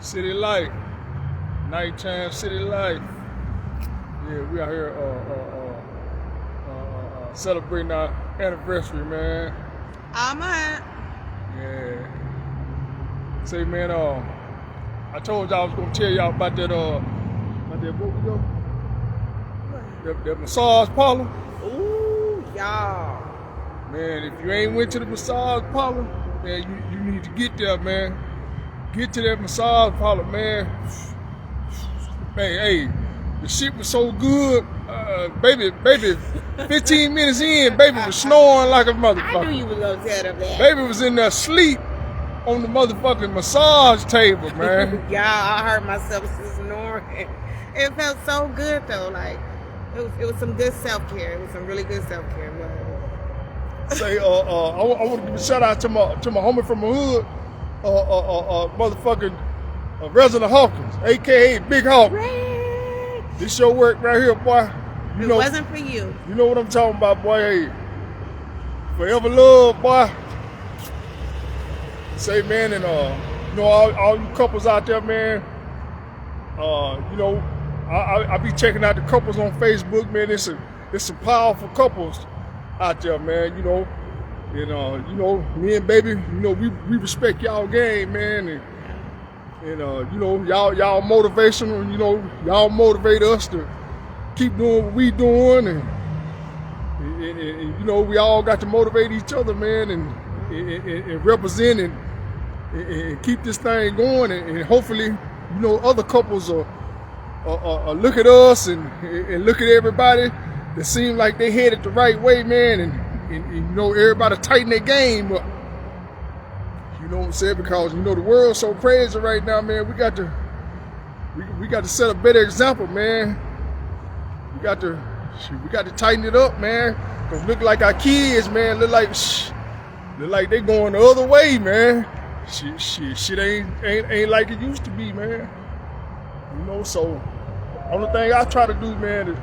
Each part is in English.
City life, nighttime city life. Yeah, we out here celebrating our anniversary, man. Alright. Yeah. Say, man, I told y'all I was gonna tell y'all about that what we go? That massage parlor. Ooh, y'all. Man, if you ain't went to the massage parlor, man, you need to get there, man. Get to that massage parlor, man. Man, hey, the shit was so good. Baby, 15 minutes in, baby was snoring like a motherfucker. I knew you was gonna tell them that. Baby was in there asleep on the motherfucking massage table, man. Y'all, I heard myself snoring. It felt so good though. Like it was some good self-care. It was some really good self-care. Say, I want to give a shout out to my homie from the hood, motherfucking Resident Hawkins, aka Big Hawk. Ray. This your work right here, boy. You It know, wasn't for you. You know what I'm talking about, boy. Hey, forever love, boy. Say, man, and you know, all you couples out there, man. You know, I be checking out the couples on Facebook, man. It's some powerful couples out there, man. You know, and you know, me and baby, you know, we respect y'all game, man, and you know, y'all motivational. You know, y'all motivate us to keep doing what we doing, and you know, we all got to motivate each other, man, and represent and keep this thing going, and hopefully, you know, other couples will look at us and look at everybody that seem like they headed the right way, man, and you know, everybody tighten their game up. You know what I'm saying? Because you know the world's so crazy right now, man. We got to set a better example, man. We got to tighten it up, man. Cause look like our kids, man, look like they going the other way, man. Shit ain't like it used to be, man. You know, so only thing I try to do, man, is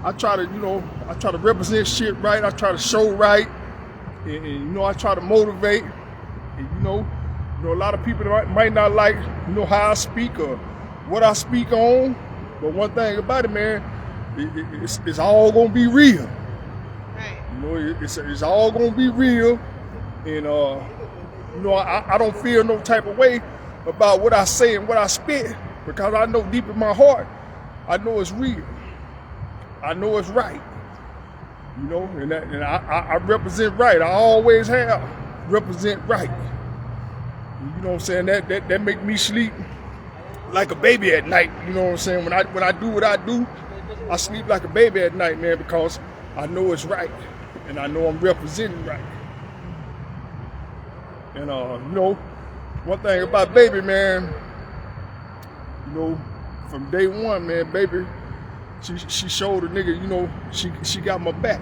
I try to represent shit right. I try to show right, and you know, I try to motivate. And, you know, a lot of people might not like, you know, how I speak or what I speak on. But one thing about it, man, it's all gonna be real. Right. You know, it's all gonna be real, and you know, I don't feel no type of way about what I say and what I spit, because I know deep in my heart, I know it's real. I know it's right. You know, and I represent right. I always have represent right. You know what I'm saying? That make me sleep like a baby at night. You know what I'm saying? When I do what I do, I sleep like a baby at night, man, because I know it's right, and I know I'm representing right. And you know, one thing about baby, man, you know, from day one, man, baby, she showed a nigga, you know, she got my back.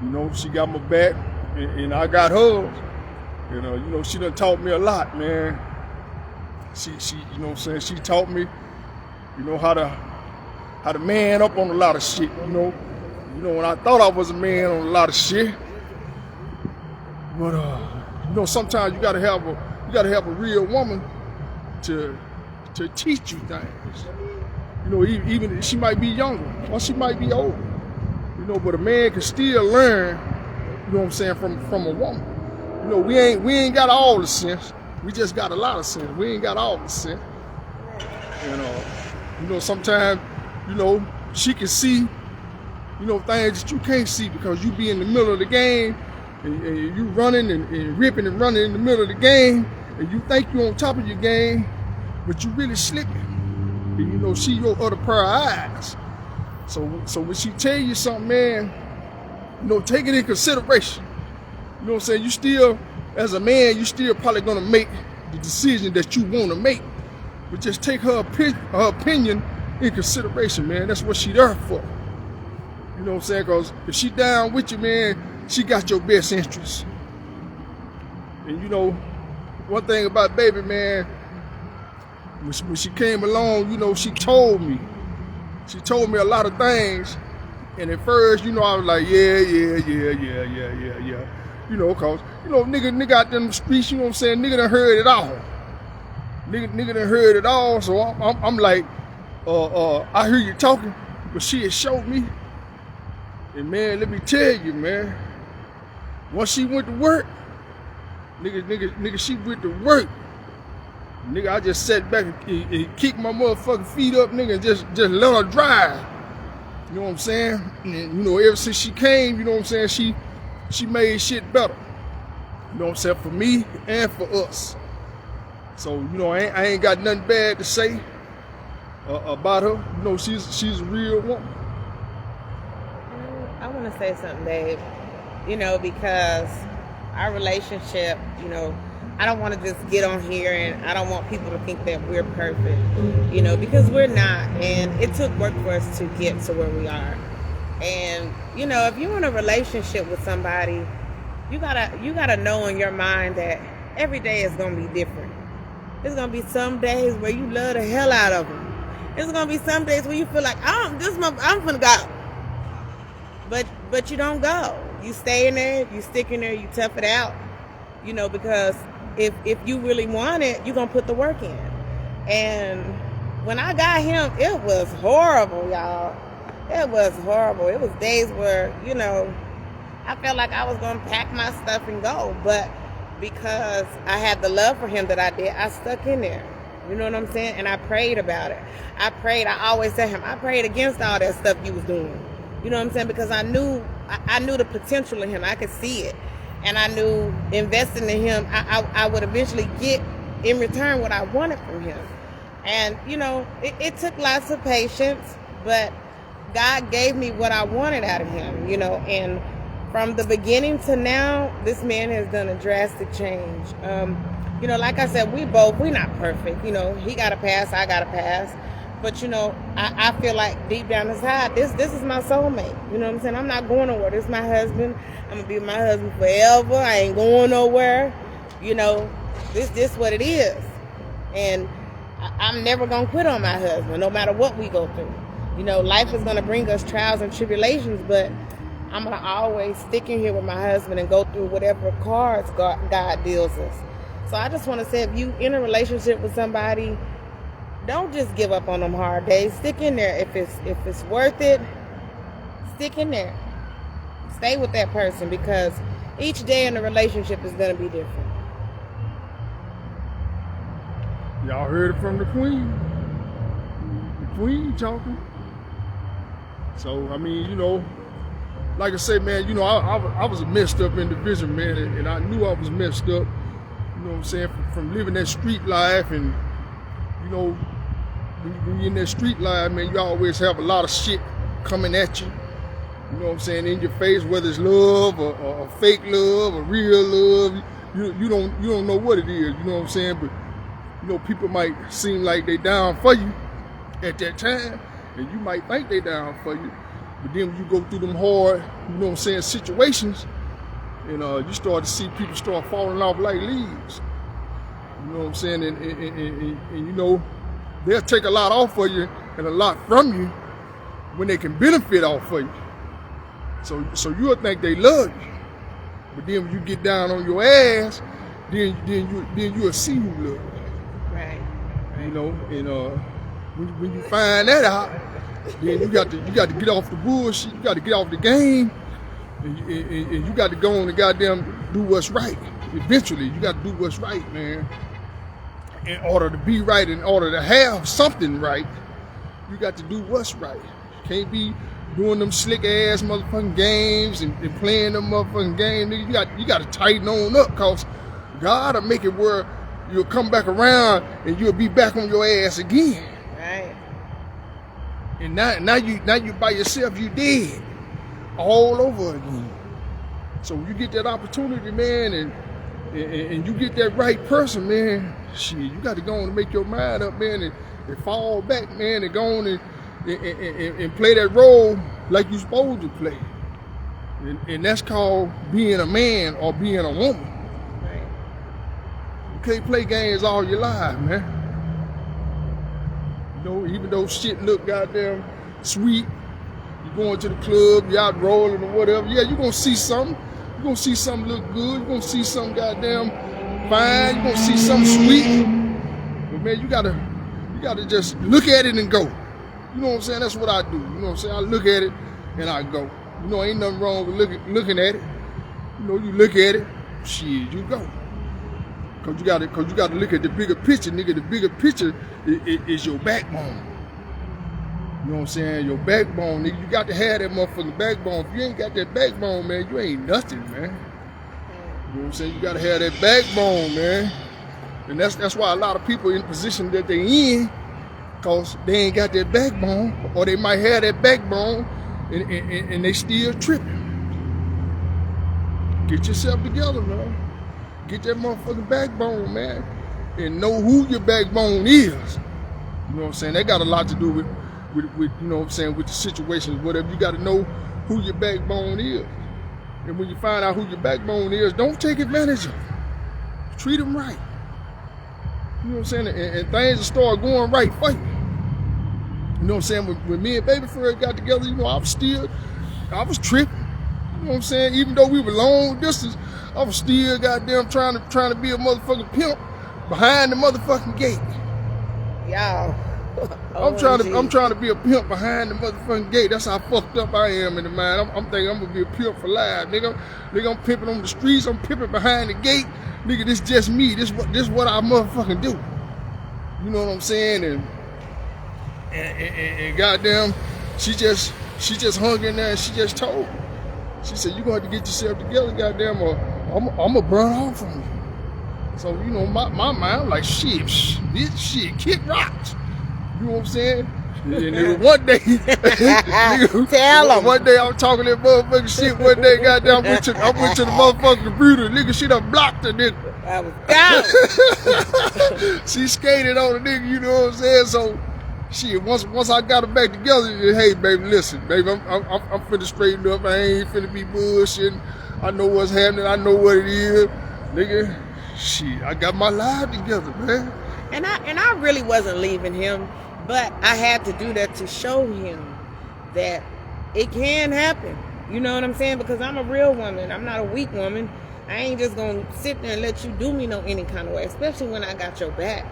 You know, she got my back, and I got hers. You know, she done taught me a lot, man. She, you know what I'm saying? She taught me, you know, how to man up on a lot of shit. You know, when I thought I was a man on a lot of shit, but you know, sometimes you gotta have a real woman to teach you things. You know, even she might be younger or she might be older. You know, but a man can still learn. You know what I'm saying, from a woman. You know, we ain't got all the sense. We just got a lot of sense. We ain't got all the sense. And you know, sometimes, you know, she can see, you know, things that you can't see because you be in the middle of the game and you running and ripping and running in the middle of the game, and you think you on top of your game, but you really slipping. And you know, she your other pair of eyes. So when she tell you something, man, you know, take it in consideration. You know what I'm saying? You still, as a man, you still probably gonna make the decision that you wanna make. But just take her opinion in consideration, man. That's what she there for. You know what I'm saying? Because if she down with you, man, she got your best interest. And you know, one thing about baby, man, when she came along, you know, she told me a lot of things. And at first, you know, I was like, yeah. You know, cause, you know, nigga out there in the streets, you know what I'm saying, nigga done heard it all. nigga done heard it all, so I'm like, I hear you talking, but she had showed me. And man, let me tell you, man, once she went to work, nigga, she went to work. Nigga, I just sat back and kicked my motherfucking feet up, nigga, and just let her drive. You know what I'm saying? And, you know, ever since she came, you know what I'm saying, she made shit better. You know what I'm saying, for me and for us. So, you know, I ain't got nothing bad to say about her. You know, she's a real woman. I want to say something, babe. You know, because our relationship, you know, I don't want to just get on here and I don't want people to think that we're perfect, you know, because we're not. And it took work for us to get to where we are. And, you know, if you're in a relationship with somebody, you gotta know in your mind that every day is going to be different. There's going to be some days where you love the hell out of them. There's going to be some days where you feel like, I'm finna go. But you don't go. You stay in there, you stick in there, you tough it out. You know, because if you really want it, you're going to put the work in. And when I got him, it was horrible, y'all. It was horrible. It was days where, you know, I felt like I was going to pack my stuff and go. But because I had the love for him that I did, I stuck in there. You know what I'm saying? And I prayed about it. I always tell him, I prayed against all that stuff you was doing. You know what I'm saying? Because I knew the potential in him. I could see it. And I knew investing in him, I would eventually get in return what I wanted from him. And, you know, it took lots of patience, but God gave me what I wanted out of him, you know. And from the beginning to now, this man has done a drastic change. You know, like I said, we're not perfect. You know, he got a pass, I got a pass. But, you know, I feel like deep down inside, this is my soulmate. You know what I'm saying? I'm not going nowhere. This is my husband. I'm going to be my husband forever. I ain't going nowhere. You know, this what it is. And I'm never going to quit on my husband, no matter what we go through. You know, life is going to bring us trials and tribulations, but I'm going to always stick in here with my husband and go through whatever cards God deals us. So I just want to say, if you in a relationship with somebody, don't just give up on them hard days. Stick in there. If it's worth it, stick in there. Stay with that person, because each day in the relationship is going to be different. Y'all heard it from the queen. The queen talking. So, I mean, you know, like I say, man, you know, I was a messed up individual, man, and I knew I was messed up, you know what I'm saying, from living that street life. And, you know, when you're in that street life, man, you always have a lot of shit coming at you. You know what I'm saying, in your face, whether it's love or fake love or real love. You don't know what it is, you know what I'm saying? But, you know, people might seem like they down for you at that time, and you might think they down for you. But then when you go through them hard, you know what I'm saying, situations, and you start to see people start falling off like leaves. You know what I'm saying? And you know, they'll take a lot off for you and a lot from you when they can benefit off of you. So you'll think they love you, but then when you get down on your ass, then you'll see who love you. Right. You know, and when you find that out, then you got to get off the bullshit. You got to get off the game, and you got to go on and goddamn do what's right. Eventually, you got to do what's right, man. In order to be right, in order to have something right, you got to do what's right. You can't be doing them slick ass motherfucking games and playing them motherfucking games. Nigga, you got to tighten on up, cause God will make it where you'll come back around and you'll be back on your ass again. Right. And now you by yourself, you dead all over again. So you get that opportunity, man, and you get that right person, man, shit, you got to go on and make your mind up, man, and fall back, man, and go on and play that role like you're supposed to play. And that's called being a man or being a woman. Right. You can't play games all your life, man. You know, even though shit look goddamn sweet, you going to the club, you out rolling or whatever, yeah, you gonna see something. You gonna see something look good, you gonna see something goddamn fine, you gonna see something sweet. But man, you gotta just look at it and go. You know what I'm saying? That's what I do. You know what I'm saying? I look at it and I go. You know, ain't nothing wrong with looking at it. You know, you look at it, shit, you go. Cause you gotta look at the bigger picture, nigga. The bigger picture is your backbone. You know what I'm saying? Your backbone, nigga. You got to have that motherfucking backbone. If you ain't got that backbone, man, you ain't nothing, man. You know what I'm saying? You gotta have that backbone, man. And that's why a lot of people in the position that they in, cause they ain't got that backbone, or they might have that backbone and they still tripping. Get yourself together, man. Get that motherfucking backbone, man. And know who your backbone is. You know what I'm saying? That got a lot to do with you know what I'm saying, with the situations, whatever. You gotta know who your backbone is. And when you find out who your backbone is, don't take advantage of them. Treat them right. You know what I'm saying? And things will start going right for you. You know what I'm saying? When me and Baby first got together, you know, I was tripping. You know what I'm saying? Even though we were long distance, I was still goddamn trying to be a motherfucking pimp behind the motherfucking gate. Y'all. I'm trying to be a pimp behind the motherfucking gate. That's how fucked up I am in the mind. I'm thinking I'm gonna be a pimp for life, nigga. Nigga, I'm pimping on the streets. I'm pimping behind the gate. Nigga, this just me. This what I motherfucking do. You know what I'm saying? And goddamn, she just hung in there and she just told me. She said, you gonna have to get yourself together, goddamn, or I'm gonna burn off on you. So, you know, my mind, I'm like, shit, kick rocks. You know what I'm saying? And then one day, nigga, tell them. One day I was talking that motherfucking shit. One day, goddamn, I went to the motherfucking computer. Nigga, she done blocked the nigga. I was down. She skated on the nigga, you know what I'm saying? So, shit, once I got her back together, hey, baby, listen, baby, I'm finna straighten up. I ain't finna be bullshitting. I know what's happening. I know what it is. Nigga, shit, I got my life together, man. And I really wasn't leaving him, but I had to do that to show him that it can happen. You know what I'm saying? Because I'm a real woman. I'm not a weak woman. I ain't just gonna sit there and let you do me any kind of way, especially when I got your back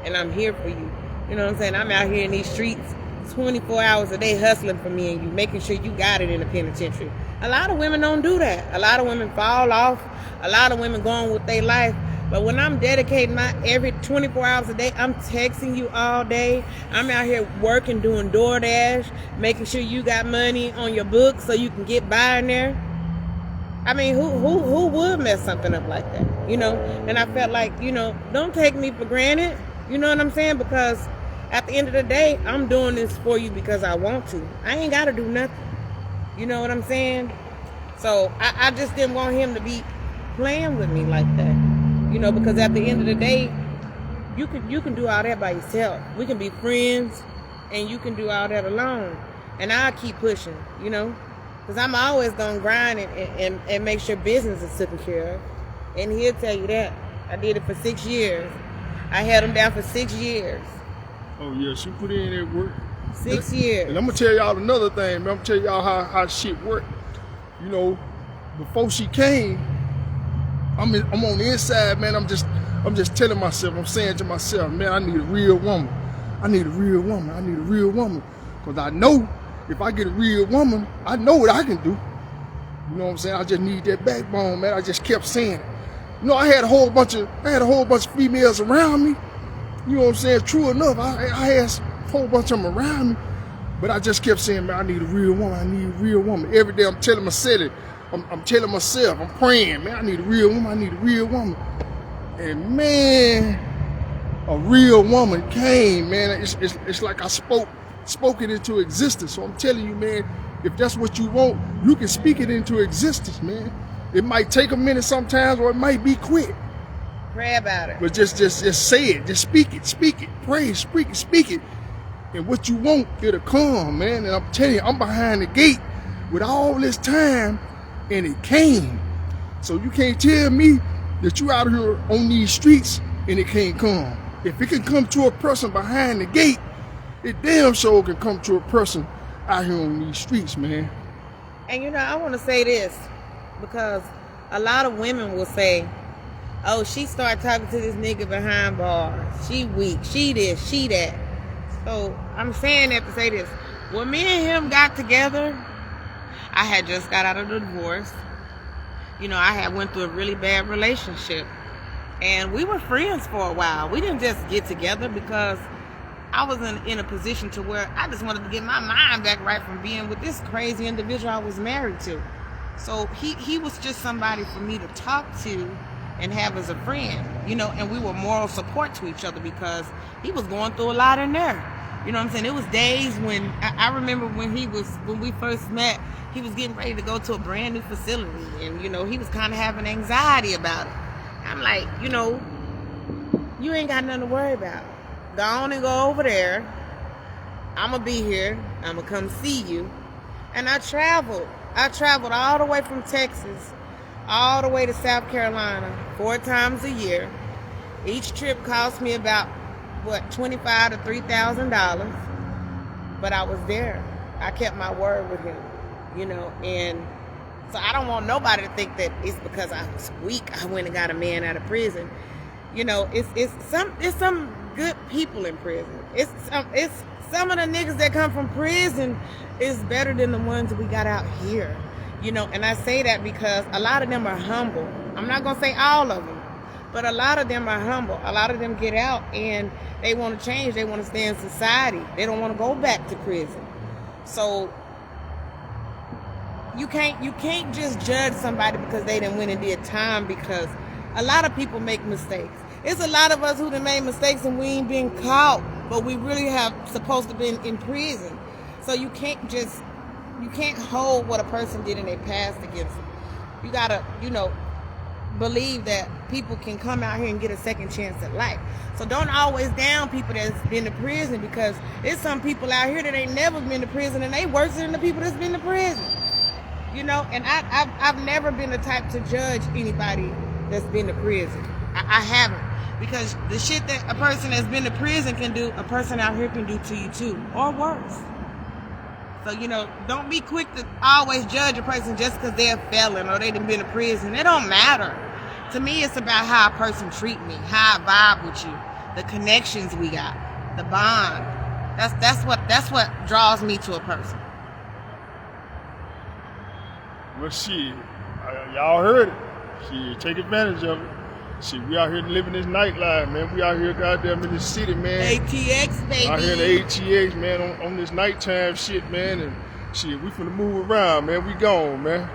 and I'm here for you. You know what I'm saying? I'm out here in these streets 24 hours a day hustling for me and you, making sure you got it in the penitentiary. A lot of women don't do that. A lot of women fall off. A lot of women go on with their life. But when I'm dedicating my every 24 hours a day, I'm texting you all day. I'm out here working, doing DoorDash, making sure you got money on your books so you can get by in there. I mean, who would mess something up like that? You know? And I felt like, you know, don't take me for granted. You know what I'm saying? Because at the end of the day, I'm doing this for you because I want to. I ain't got to do nothing. You know what I'm saying? So I just didn't want him to be playing with me like that. You know, because at the end of the day, you can do all that by yourself. We can be friends, and you can do all that alone. And I'll keep pushing, you know, because I'm always going to grind and make sure business is taken care of. And he'll tell you that. I did it for 6 years. I held him down for 6 years. Oh, yeah, she put in that work. 6 years. And I'm going to tell y'all another thing, man. I'm going to tell y'all how shit worked. You know, before she came, I'm on the inside, man. I'm just telling myself, I'm saying to myself, man, I need a real woman. I need a real woman. I need a real woman. Because I know if I get a real woman, I know what I can do. You know what I'm saying? I just need that backbone, man. I just kept saying it. You know, I had a whole bunch of females around me. You know what I'm saying? True enough, I had a whole bunch of them around me. But I just kept saying, man, I need a real woman. I need a real woman. Every day I'm telling myself it. I'm telling myself, I'm praying, man, I need a real woman, I need a real woman. And man, a real woman came, man. It's like I spoke it into existence. So I'm telling you, man, if that's what you want, you can speak it into existence, man. It might take a minute sometimes, or it might be quick. Pray about it. But just say it, just speak it, pray, speak it. And what you want, it'll come, man. And I'm telling you, I'm behind the gate with all this time, and it came. So you can't tell me that you out here on these streets and it can't come. If it can come to a person behind the gate, it damn sure can come to a person out here on these streets, man. And you know, I want to say this, because a lot of women will say, Oh, she started talking to this nigga behind bars. She weak. She this, she that. So I'm saying that to say this. When me and him got together, I had just got out of the divorce. You know, I had went through a really bad relationship. And we were friends for a while. We didn't just get together because I was in a position to where I just wanted to get my mind back right from being with this crazy individual I was married to. So he was just somebody for me to talk to and have as a friend, you know, and we were moral support to each other because he was going through a lot in there. You know what I'm saying? It was days when I remember when we first met, he was getting ready to go to a brand new facility, and you know, he was kind of having anxiety about it. I'm like, you know, you ain't got nothing to worry about. Go on and go over there. I'm gonna be here. I'm gonna come see you. And I traveled all the way from Texas all the way to South Carolina 4 times a year. Each trip cost me about $25,000 to $3,000, but I was there. I kept my word with him, you know, and so I don't want nobody to think that it's because I was weak I went and got a man out of prison. You know, it's some good people in prison. It's some of the niggas that come from prison is better than the ones we got out here. You know, and I say that because a lot of them are humble. I'm not going to say all of them, but a lot of them are humble. A lot of them get out and they want to change. They want to stay in society. They don't want to go back to prison. So you can't just judge somebody because they didn't win and did time, because a lot of people make mistakes. It's a lot of us who done made mistakes and we ain't been caught, but we really have supposed to be in prison. So you can't hold what a person did in their past against them. You gotta, you know, believe that people can come out here and get a second chance at life. So don't always down people that's been to prison, because there's some people out here that ain't never been to prison and they worse than the people that's been to prison. You know, and I've never been the type to judge anybody that's been to prison. I haven't. Because the shit that a person that's been to prison can do, a person out here can do to you too, or worse. So, you know, don't be quick to always judge a person just because they're a felon or they done been to prison. It don't matter. To me, it's about how a person treat me, how I vibe with you, the connections we got, the bond. That's what draws me to a person. Well, shit, y'all heard it. Shit, take advantage of it. Shit, we out here living this nightlife, man. We out here goddamn in the city, man. ATX, baby. Out here in the ATX, man, on this nighttime shit, man. And shit, we finna move around, man. We gone, man.